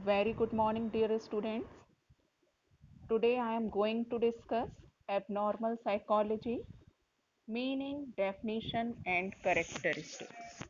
Very good morning, dear students. Today I am going to discuss abnormal psychology, meaning, definition, and characteristics.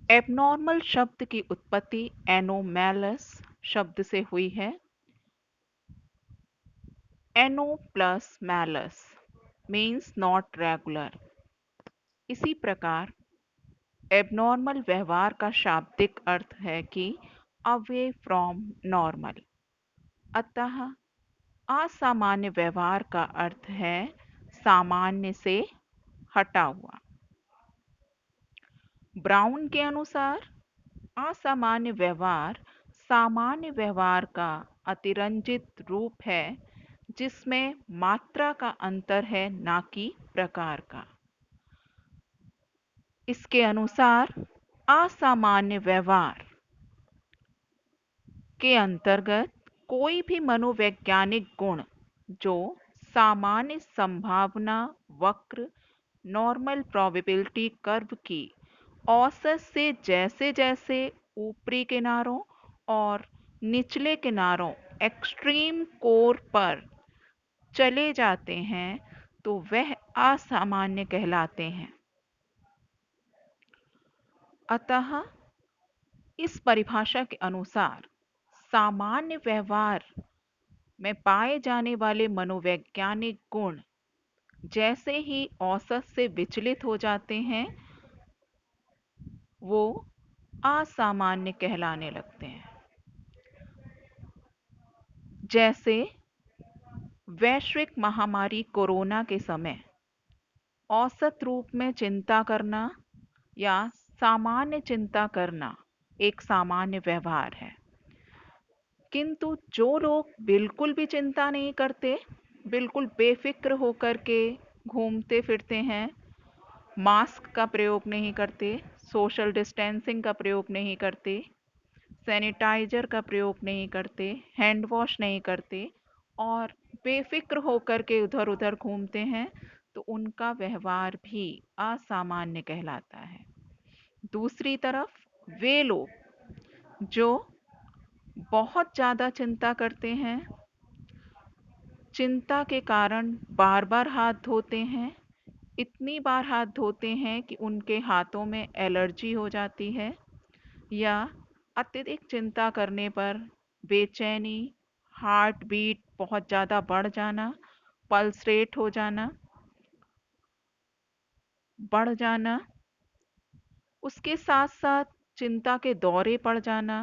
Abnormal शब्द की उत्पत्ति anomalous शब्द से हुई है। Ano plus malus means not regular. इसी प्रकार एबनॉर्मल व्यवहार का शाब्दिक अर्थ है कि अवे फ्रॉम नॉर्मल। अतः असामान्य व्यवहार का अर्थ है सामान्य से हटा हुआ। ब्राउन के अनुसार असामान्य व्यवहार सामान्य व्यवहार का अतिरंजित रूप है जिसमें मात्रा का अंतर है ना कि प्रकार का। इसके अनुसार असामान्य व्यवहार के अंतर्गत कोई भी मनोवैज्ञानिक गुण जो सामान्य संभावना वक्र नॉर्मल प्रोबेबिलिटी कर्व की औसत से जैसे जैसे ऊपरी किनारों और निचले किनारों एक्सट्रीम कोर पर चले जाते हैं तो वह असामान्य कहलाते हैं। अतः इस परिभाषा के अनुसार सामान्य व्यवहार में पाए जाने वाले मनोवैज्ञानिक गुण जैसे ही औसत से विचलित हो जाते हैं वो असामान्य कहलाने लगते हैं। जैसे वैश्विक महामारी कोरोना के समय औसत रूप में चिंता करना या सामान्य चिंता करना एक सामान्य व्यवहार है, किंतु जो लोग बिल्कुल भी चिंता नहीं करते, बिल्कुल बेफिक्र होकर के घूमते फिरते हैं, मास्क का प्रयोग नहीं करते, सोशल डिस्टेंसिंग का प्रयोग नहीं करते, सैनिटाइजर का प्रयोग नहीं करते, हैंड वॉश नहीं करते और बेफिक्र होकर के इधर उधर घूमते हैं, तो उनका व्यवहार भी असामान्य कहलाता है। दूसरी तरफ वे लोग जो बहुत ज़्यादा चिंता करते हैं, चिंता के कारण बार बार हाथ धोते हैं, इतनी बार हाथ धोते हैं कि उनके हाथों में एलर्जी हो जाती है, या अत्यधिक चिंता करने पर बेचैनी, हार्ट बीट बहुत ज़्यादा बढ़ जाना, पल्स रेट हो जाना, बढ़ जाना, उसके साथ साथ चिंता के दौरे पड़ जाना।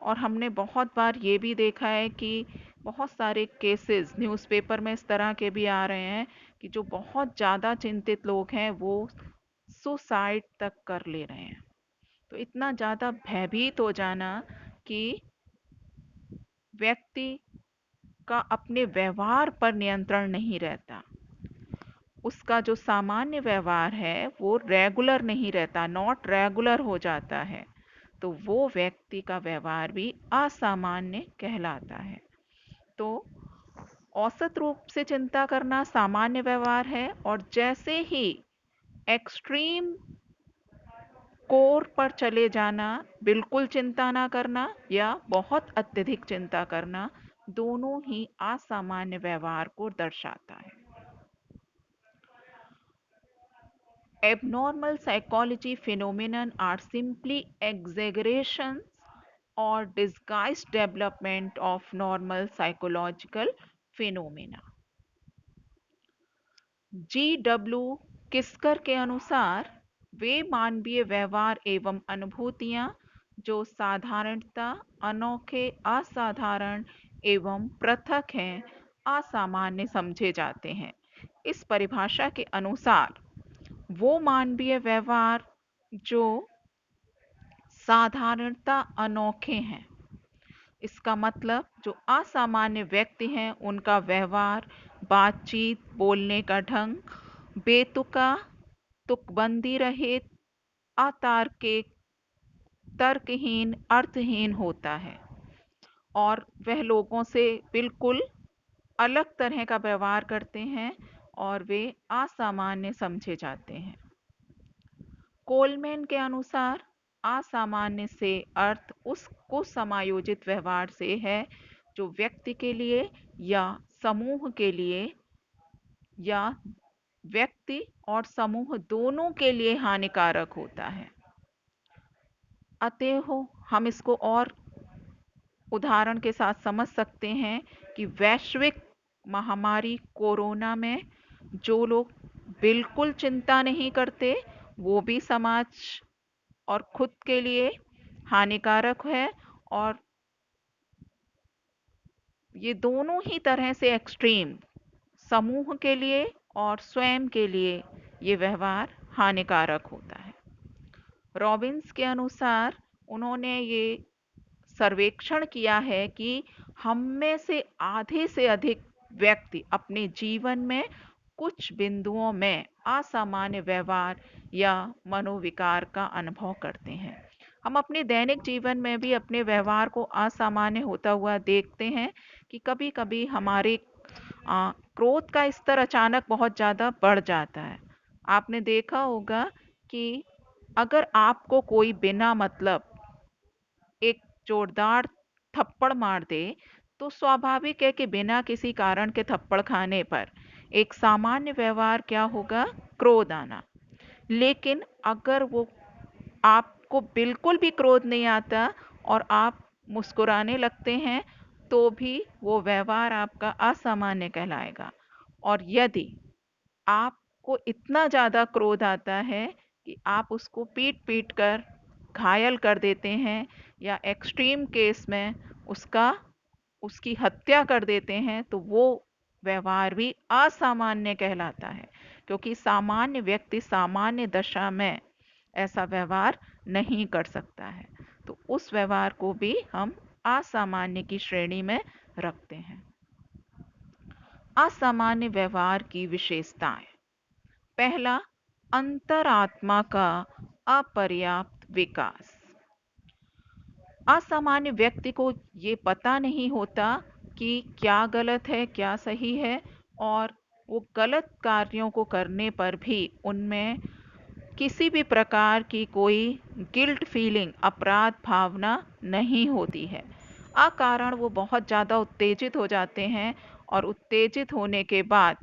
और हमने बहुत बार ये भी देखा है कि बहुत सारे केसेस न्यूज़पेपर में इस तरह के भी आ रहे हैं कि जो बहुत ज़्यादा चिंतित लोग हैं वो सुसाइड तक कर ले रहे हैं। तो इतना ज़्यादा भयभीत हो जाना कि व्यक्ति का अपने व्यवहार पर नियंत्रण नहीं रहता, उसका जो सामान्य व्यवहार है वो रेगुलर नहीं रहता, नॉट रेगुलर हो जाता है, तो वो व्यक्ति का व्यवहार भी असामान्य कहलाता है। तो औसत रूप से चिंता करना सामान्य व्यवहार है, और जैसे ही एक्सट्रीम कोर पर चले जाना, बिल्कुल चिंता ना करना या बहुत अत्यधिक चिंता करना, दोनों ही असामान्य व्यवहार को दर्शाता है। Abnormal psychology phenomenon are simply exaggerations or disguised development of normal psychological phenomena. G.W. किस्कर के अनुसार वे मानवीय व्यवहार एवं अनुभूतियां जो साधारणता, अनोखे, असाधारण एवं पृथक हैं, असामान्य समझे जाते हैं। इस परिभाषा के अनुसार वो मानवीय व्यवहार जो साधारणता अनोखे हैं, इसका मतलब जो असामान्य व्यक्ति हैं उनका व्यवहार, बातचीत, बोलने का ढंग बेतुका, तुकबंदी रहित, अतार्किक, तर्कहीन, अर्थहीन होता है और वह लोगों से बिल्कुल अलग तरह का व्यवहार करते हैं और वे असामान्य समझे जाते हैं। कोलमैन के अनुसार असामान्य से अर्थ उसको समायोजित व्यवहार से है जो व्यक्ति के लिए या समूह के लिए या व्यक्ति और समूह दोनों के लिए हानिकारक होता है। अतएव हम इसको और उदाहरण के साथ समझ सकते हैं कि वैश्विक महामारी कोरोना में जो लोग बिल्कुल चिंता नहीं करते वो भी समाज और खुद के लिए हानिकारक है, और ये दोनों ही तरह से एक्सट्रीम समूह के लिए और स्वयं के लिए ये व्यवहार हानिकारक होता है। रॉबिन्स के अनुसार उन्होंने ये सर्वेक्षण किया है कि हम में से आधे से अधिक व्यक्ति अपने जीवन में कुछ बिंदुओं में असामान्य व्यवहार या मनोविकार का अनुभव करते हैं। हम अपने दैनिक जीवन में भी अपने व्यवहार को असामान्य होता हुआ देखते हैं कि कभी कभी हमारे क्रोध का स्तर अचानक बहुत ज़्यादा बढ़ जाता है। आपने देखा होगा कि अगर आपको कोई बिना मतलब एक जोरदार थप्पड़ मार दे तो स्वाभाविक है कि बिना किसी कारण के थप्पड़ खाने पर एक सामान्य व्यवहार क्या होगा? क्रोध आना। लेकिन अगर वो आपको बिल्कुल भी क्रोध नहीं आता और आप मुस्कुराने लगते हैं तो भी वो व्यवहार आपका असामान्य कहलाएगा। और यदि आपको इतना ज़्यादा क्रोध आता है कि आप उसको पीट पीट कर घायल कर देते हैं या एक्सट्रीम केस में उसकी हत्या कर देते हैं तो वो व्यवहार भी असामान्य कहलाता है, क्योंकि सामान्य व्यक्ति सामान्य दशा में ऐसा व्यवहार नहीं कर सकता है। तो उस व्यवहार को भी हम असामान्य की श्रेणी में रखते हैं। असामान्य व्यवहार की विशेषताएं। पहला, अंतरात्मा का अपर्याप्त विकास। असामान्य व्यक्ति को ये पता नहीं होता कि क्या गलत है क्या सही है, और वो गलत कार्यों को करने पर भी उनमें किसी भी प्रकार की कोई गिल्ट फीलिंग, अपराध भावना नहीं होती है। अकारण वो बहुत ज़्यादा उत्तेजित हो जाते हैं और उत्तेजित होने के बाद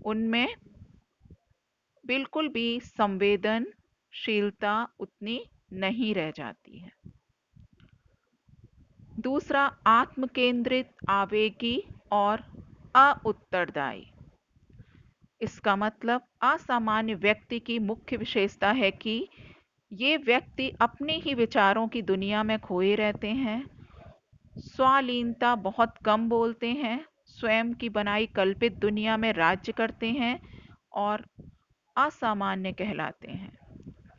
उनमें बिल्कुल भी संवेदनशीलता उतनी नहीं रह जाती है। दूसरा, आत्मकेंद्रित, आवेगी और अउत्तरदायी। इसका मतलब असामान्य व्यक्ति की मुख्य विशेषता है कि ये व्यक्ति अपने ही विचारों की दुनिया में खोए रहते हैं, स्वालीनता बहुत कम बोलते हैं, स्वयं की बनाई कल्पित दुनिया में राज्य करते हैं और असामान्य कहलाते हैं।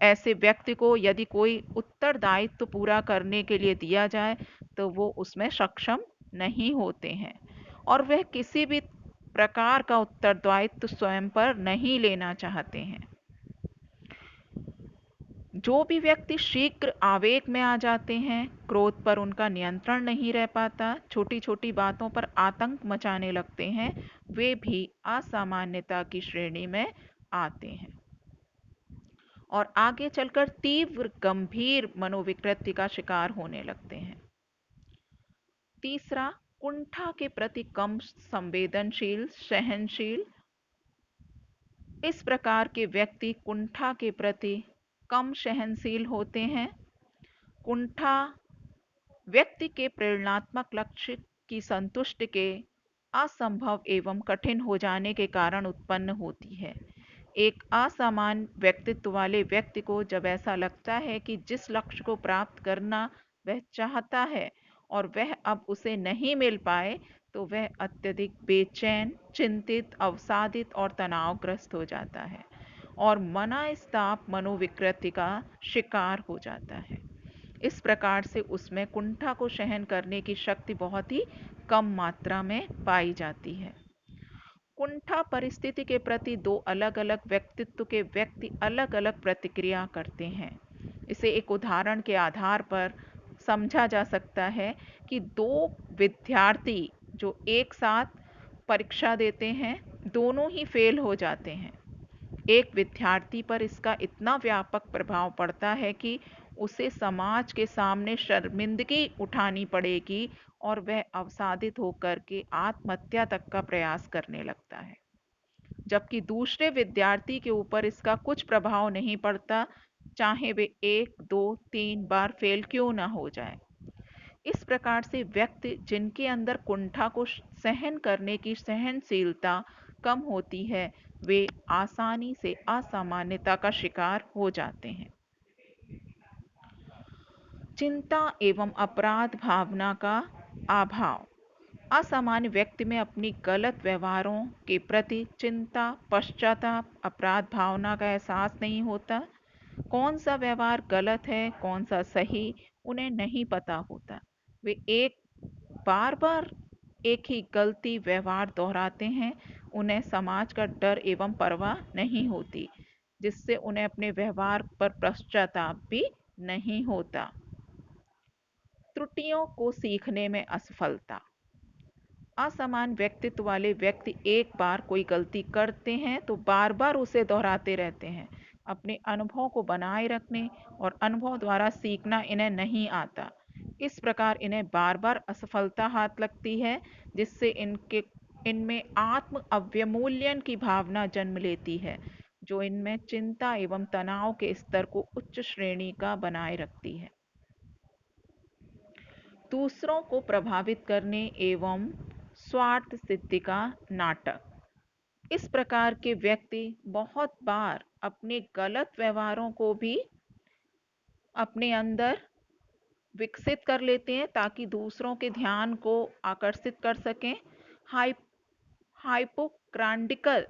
ऐसे व्यक्ति को यदि कोई उत्तरदायित्व पूरा करने के लिए दिया जाए तो वो उसमें सक्षम नहीं होते हैं और वह किसी भी प्रकार का उत्तरदायित्व स्वयं पर नहीं लेना चाहते हैं। जो भी व्यक्ति शीघ्र आवेग में आ जाते हैं, क्रोध पर उनका नियंत्रण नहीं रह पाता, छोटी छोटी बातों पर आतंक मचाने लगते हैं, वे भी असामान्यता की श्रेणी में आते हैं और आगे चलकर तीव्र गंभीर मनोविकृति का शिकार होने लगते हैं। तीसरा, कुंठा के प्रति कम संवेदनशील, सहनशील। इस प्रकार के व्यक्ति कुंठा के प्रति कम सहनशील होते हैं। कुंठा व्यक्ति के प्रेरणात्मक लक्ष्य की संतुष्टि के असंभव एवं कठिन हो जाने के कारण उत्पन्न होती है। एक असामान्य व्यक्तित्व वाले व्यक्ति को जब ऐसा लगता है कि जिस लक्ष्य को प्राप्त करना वह चाहता है और वह अब उसे नहीं मिल पाए तो वह अत्यधिक बेचैन, चिंतित, अवसादित और तनावग्रस्त हो जाता है और मनस्ताप मनोविकृति का शिकार हो जाता है। इस प्रकार से उसमें कुंठा को सहन करने की शक्ति बहुत ही कम मात्रा में पाई जाती है। कुंठा परिस्थिति के प्रति दो अलग अलग व्यक्तित्व के व्यक्ति अलग अलग प्रतिक्रिया करते हैं। इसे एक उदाहरण के आधार पर समझा जा सकता है कि दो विद्यार्थी जो एक साथ परीक्षा देते हैं, दोनों ही फेल हो जाते हैं। एक विद्यार्थी पर इसका इतना व्यापक प्रभाव पड़ता है कि उसे समाज के सामने शर्मिंदगी उठानी पड़ेगी और वह अवसादित होकर के आत्महत्या तक का प्रयास करने लगता है। जबकि दूसरे विद्यार्थी के ऊपर इसका कुछ प्रभाव नहीं पड़ता, चाहे वे 1, 2, 3 बार फेल क्यों ना हो जाए। इस प्रकार से व्यक्ति जिनके अंदर कुंठा को सहन करने की सहनशीलता कम होती है, वे आसानी से असामान्यता का शिकार हो जाते हैं। चिंता एवं अपराध भावना का अभाव। असामान्य व्यक्ति में अपनी गलत व्यवहारों के प्रति चिंता, पश्चाताप, अपराध भावना का एहसास नहीं होता। कौन सा व्यवहार गलत है, कौन सा सही, उन्हें नहीं पता होता। वे बार बार एक ही गलती व्यवहार दोहराते हैं। उन्हें समाज का डर एवं परवाह नहीं होती, जिससे उन्हें अपने व्यवहार पर पश्चाताप भी नहीं होता। त्रुटियों को सीखने में असफलता। असमान व्यक्तित्व वाले व्यक्ति एक बार कोई गलती करते हैं तो बार बार उसे दोहराते रहते हैं। अपने अनुभव को बनाए रखने और अनुभव द्वारा सीखना इन्हें नहीं आता। इस प्रकार इन्हें बार बार असफलता हाथ लगती है, जिससे इनमें आत्म अवमूल्यन की भावना जन्म लेती है, जो इनमें चिंता एवं तनाव के स्तर को उच्च श्रेणी का बनाए रखती है। दूसरों को प्रभावित करने एवं स्वार्थ सिद्धि का नाटक। इस प्रकार के व्यक्ति बहुत बार अपने गलत व्यवहारों को भी अपने अंदर विकसित कर लेते हैं ताकि दूसरों के ध्यान को आकर्षित कर सकें। हाइपोक्रांडिकल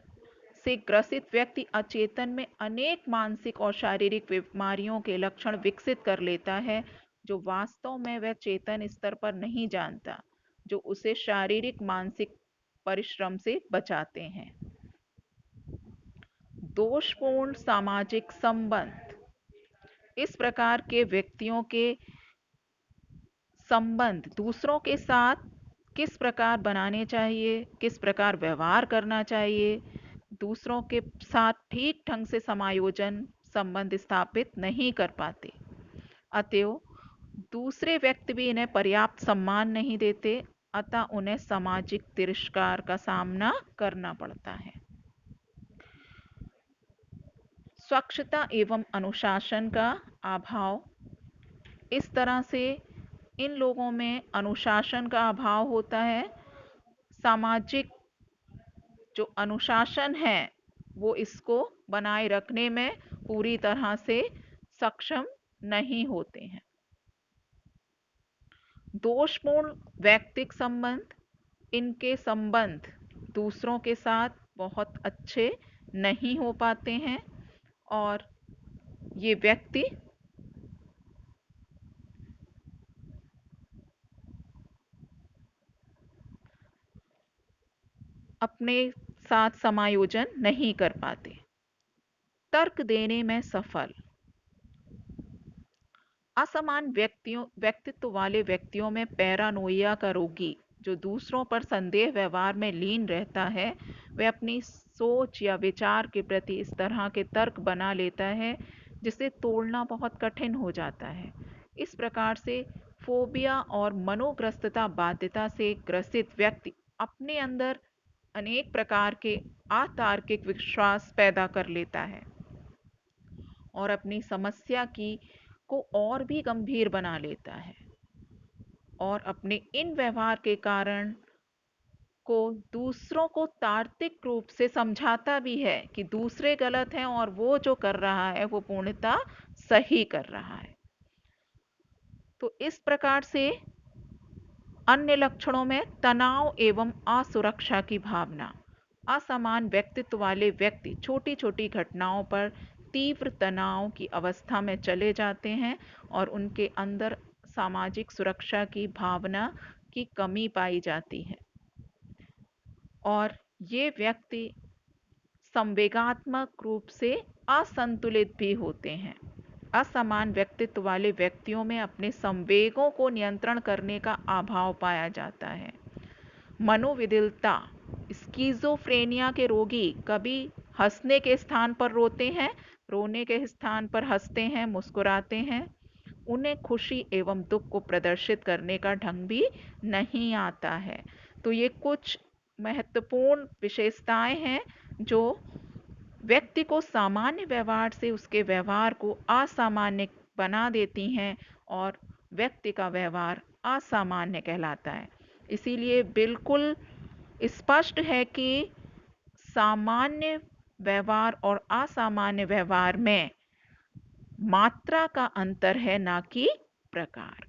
से ग्रसित व्यक्ति अचेतन में अनेक मानसिक और शारीरिक बीमारियों के लक्षण विकसित कर लेता है, जो वास्तव में वह चेतन स्तर पर नहीं जानता, जो उसे शारीरिक मानसिक परिश्रम से बचाते हैं। दोषपूर्ण सामाजिक संबंध। इस प्रकार के व्यक्तियों के संबंध दूसरों के साथ किस प्रकार बनाने चाहिए, किस प्रकार व्यवहार करना चाहिए, दूसरों के साथ ठीक ढंग से समायोजन संबंध स्थापित नहीं कर पाते। अतएव दूसरे व्यक्ति भी इन्हें पर्याप्त सम्मान नहीं देते, अतः उन्हें सामाजिक तिरस्कार का सामना करना पड़ता है। स्वच्छता एवं अनुशासन का अभाव। इस तरह से इन लोगों में अनुशासन का अभाव होता है। सामाजिक जो अनुशासन है वो इसको बनाए रखने में पूरी तरह से सक्षम नहीं होते हैं। दोषपूर्ण वैयक्तिक संबंध। इनके संबंध दूसरों के साथ बहुत अच्छे नहीं हो पाते हैं और ये व्यक्ति अपने साथ समायोजन नहीं कर पाते। तर्क देने में सफल। असमान व्यक्तित्व वाले व्यक्तियों में पैरानोइया का रोगी, जो दूसरों पर संदेह व्यवहार में लीन रहता है, वह अपनी सोच या विचार के प्रति इस तरह के तर्क बना लेता है जिसे तोड़ना बहुत कठिन हो जाता है। इस प्रकार से फोबिया और मनोग्रस्तता बाध्यता से ग्रसित व्यक्ति अपने अंदर अनेक प्रकार के अतार्किक विश्वास पैदा कर लेता है और अपनी समस्या को और भी गंभीर बना लेता है और अपने इन व्यवहार के कारण को दूसरों को तार्किक रूप से समझाता भी है कि दूसरे गलत हैं और वो जो कर रहा है वो पूर्णतः सही कर रहा है। तो इस प्रकार से अन्य लक्षणों में तनाव एवं असुरक्षा की भावना। असमान व्यक्तित्व वाले व्यक्ति छोटी छोटी घटनाओं पर तीव्र तनाव की अवस्था में चले जाते हैं और उनके अंदर सामाजिक सुरक्षा की भावना की कमी पाई जाती है और ये व्यक्ति संवेगात्मक रूप से असंतुलित भी होते हैं। असमान व्यक्तित्व वाले व्यक्तियों में अपने संवेगों को नियंत्रण करने का अभाव पाया जाता है। मनोविदिलता। स्किज़ोफ्रेनिया के रोगी कभी हंसने के स्थान पर रोते हैं, रोने के स्थान पर हंसते हैं, मुस्कुराते हैं। उन्हें खुशी एवं दुख को प्रदर्शित करने का ढंग भी नहीं आता है। तो ये कुछ महत्वपूर्ण विशेषताएं हैं जो व्यक्ति को सामान्य व्यवहार से उसके व्यवहार को असामान्य बना देती हैं और व्यक्ति का व्यवहार असामान्य कहलाता है। इसीलिए बिल्कुल स्पष्ट है कि सामान्य व्यवहार और असामान्य व्यवहार में मात्रा का अंतर है, ना कि प्रकार।